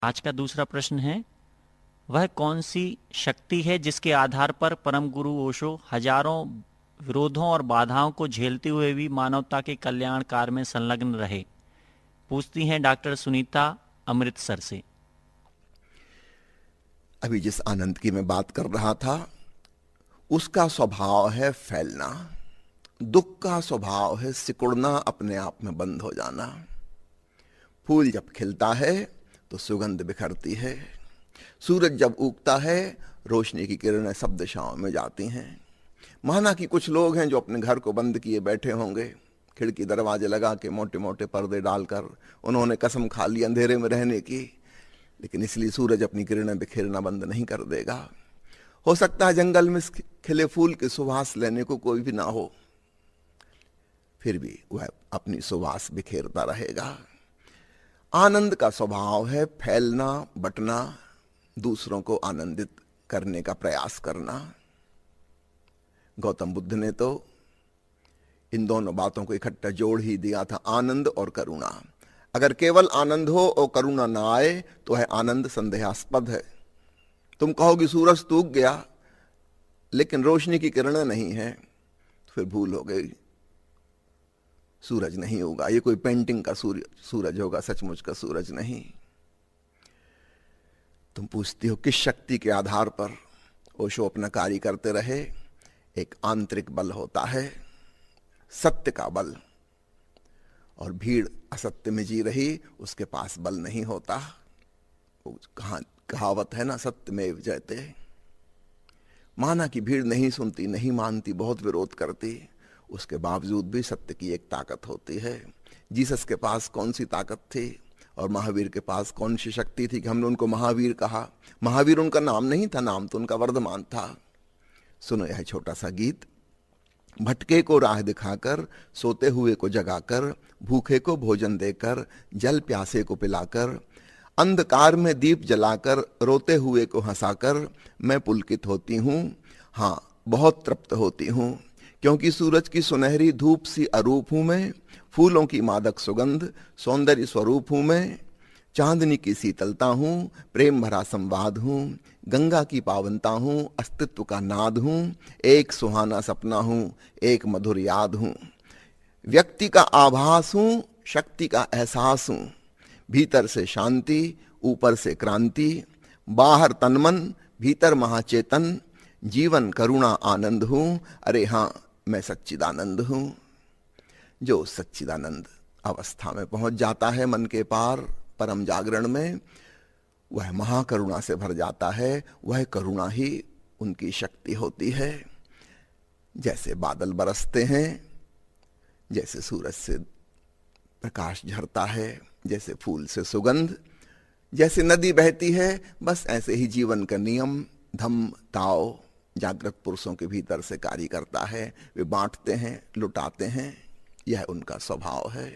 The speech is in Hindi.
आज का दूसरा प्रश्न है, वह कौन सी शक्ति है जिसके आधार पर परम गुरु ओशो हजारों विरोधों और बाधाओं को झेलते हुए भी मानवता के कल्याण कार्य में संलग्न रहे। पूछती हैं डॉक्टर सुनीता अमृतसर से। अभी जिस आनंद की मैं बात कर रहा था उसका स्वभाव है फैलना। दुख का स्वभाव है सिकुड़ना, अपने आप में बंद हो जाना। फूल जब खिलता है तो सुगंध बिखरती है। सूरज जब उगता है रोशनी की किरणें सब दिशाओं में जाती हैं। माना कि कुछ लोग हैं जो अपने घर को बंद किए बैठे होंगे, खिड़की दरवाजे लगा के मोटे मोटे पर्दे डालकर उन्होंने कसम खा ली अंधेरे में रहने की, लेकिन इसलिए सूरज अपनी किरणें बिखेरना बंद नहीं कर देगा। हो सकता है जंगल में खिले फूल की सुवास लेने को कोई भी ना हो, फिर भी वह अपनी सुवास बिखेरता रहेगा। आनंद का स्वभाव है फैलना, बंटना, दूसरों को आनंदित करने का प्रयास करना। गौतम बुद्ध ने तो इन दोनों बातों को इकट्ठा जोड़ ही दिया था, आनंद और करुणा। अगर केवल आनंद हो और करुणा ना आए तो है आनंद संदेहास्पद है। तुम कहोगे सूरज तो उग गया लेकिन रोशनी की किरणें नहीं है, तो फिर भूल हो गई, सूरज नहीं होगा। ये कोई पेंटिंग का सूरज होगा, सचमुच का सूरज नहीं। तुम पूछती हो किस शक्ति के आधार पर ओशो अपना कार्य करते रहे। एक आंतरिक बल होता है, सत्य का बल। और भीड़ असत्य में जी रही, उसके पास बल नहीं होता। वो कहावत है ना, सत्यमेव जयते। माना कि भीड़ नहीं सुनती, नहीं मानती, बहुत विरोध करती, उसके बावजूद भी सत्य की एक ताकत होती है। जीसस के पास कौन सी ताकत थी और महावीर के पास कौन सी शक्ति थी कि हमने उनको महावीर कहा। महावीर उनका नाम नहीं था, नाम तो उनका वर्धमान था। सुनो यह छोटा सा गीत। भटके को राह दिखाकर, सोते हुए को जगाकर, भूखे को भोजन देकर, जल प्यासे को पिलाकर, अंधकार में दीप जलाकर, रोते हुए को हंसाकर, मैं पुलकित होती हूँ, हाँ बहुत तृप्त होती हूँ। क्योंकि सूरज की सुनहरी धूप सी अरूप हूं मैं, फूलों की मादक सुगंध सौंदर्य स्वरूप हूं मैं, चांदनी की शीतलता हूं, प्रेम भरा संवाद हूं, गंगा की पावनता हूं, अस्तित्व का नाद हूं, एक सुहाना सपना हूं, एक मधुर याद हूं। व्यक्ति का आभास हूं, शक्ति का एहसास हूं, भीतर से शांति, ऊपर से क्रांति, बाहर तनमन, भीतर महाचेतन, जीवन करुणा आनंद हूं। अरे हां, मैं सच्चिदानंद हूं। जो सच्चिदानंद अवस्था में पहुंच जाता है मन के पार, परम जागरण में, वह महाकरुणा से भर जाता है। वह करुणा ही उनकी शक्ति होती है। जैसे बादल बरसते हैं, जैसे सूरज से प्रकाश झरता है, जैसे फूल से सुगंध, जैसे नदी बहती है, बस ऐसे ही जीवन का नियम, धम्म ताओ जागृत पुरुषों के भीतर से कार्य करता है। वे बांटते हैं, लुटाते हैं, यह उनका स्वभाव है।